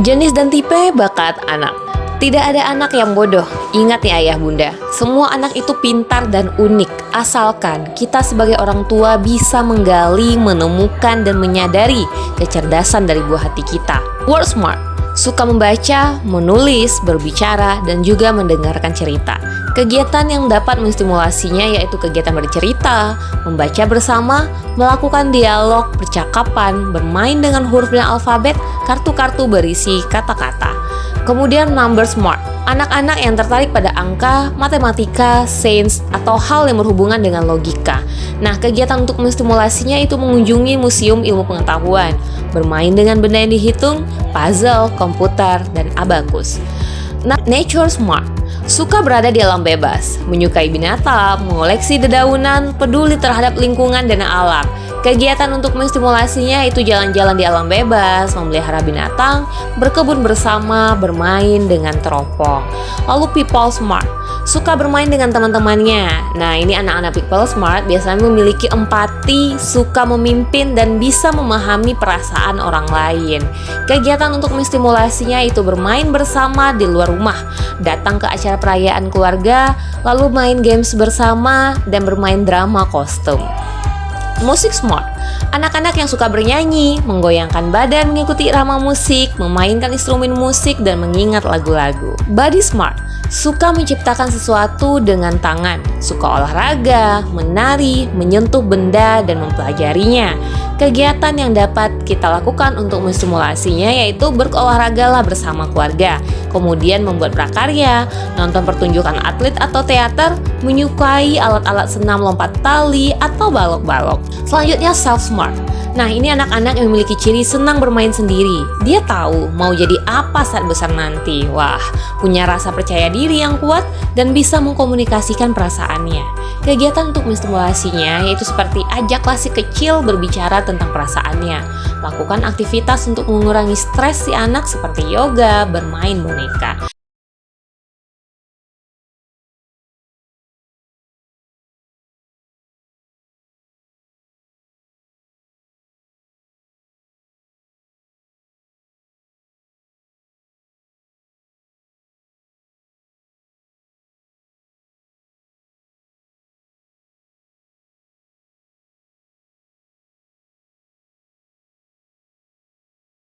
Jenis dan tipe bakat anak. Tidak ada anak yang bodoh. Ingat nih ayah bunda, semua anak itu pintar dan unik. Asalkan kita sebagai orang tua bisa menggali, menemukan, dan menyadari kecerdasan dari buah hati kita. Word smart, suka membaca, menulis, berbicara, dan juga mendengarkan cerita. Kegiatan yang dapat menstimulasinya yaitu kegiatan bercerita, membaca bersama, melakukan dialog, percakapan, bermain dengan huruf dan alfabet, kartu-kartu berisi kata-kata. Kemudian number smart, anak-anak yang tertarik pada angka, matematika, sains, atau hal yang berhubungan dengan logika. Nah, kegiatan untuk menstimulasinya itu mengunjungi museum ilmu pengetahuan, bermain dengan benda yang dihitung, puzzle, komputer, dan abakus. Nature smart, suka berada di alam bebas, menyukai binatang, mengoleksi dedaunan, peduli terhadap lingkungan dan alam. Kegiatan untuk menstimulasinya itu jalan-jalan di alam bebas, memelihara binatang, berkebun bersama, bermain dengan teropong. Lalu people smart, suka bermain dengan teman-temannya. Nah, ini anak-anak people smart biasanya memiliki empati, suka memimpin, dan bisa memahami perasaan orang lain. Kegiatan untuk menstimulasinya itu bermain bersama di luar rumah, datang ke acara perayaan keluarga, lalu main games bersama, dan bermain drama kostum. Musik smart, anak-anak yang suka bernyanyi, menggoyangkan badan mengikuti irama musik, memainkan instrumen musik, dan mengingat lagu-lagu. Body smart, suka menciptakan sesuatu dengan tangan, suka olahraga, menari, menyentuh benda, dan mempelajarinya. Kegiatan yang dapat kita lakukan untuk menstimulasinya yaitu berolahragalah bersama keluarga, kemudian membuat prakarya, nonton pertunjukan atlet atau teater, menyukai alat-alat senam lompat tali atau balok-balok. Selanjutnya self smart. Nah, ini anak-anak yang memiliki ciri senang bermain sendiri. Dia tahu mau jadi apa saat besar nanti. Wah, punya rasa percaya diri yang kuat dan bisa mengkomunikasikan perasaannya. Kegiatan untuk menstimulasinya yaitu seperti ajaklah si kecil berbicara tentang perasaannya. Lakukan aktivitas untuk mengurangi stres si anak seperti yoga, bermain boneka.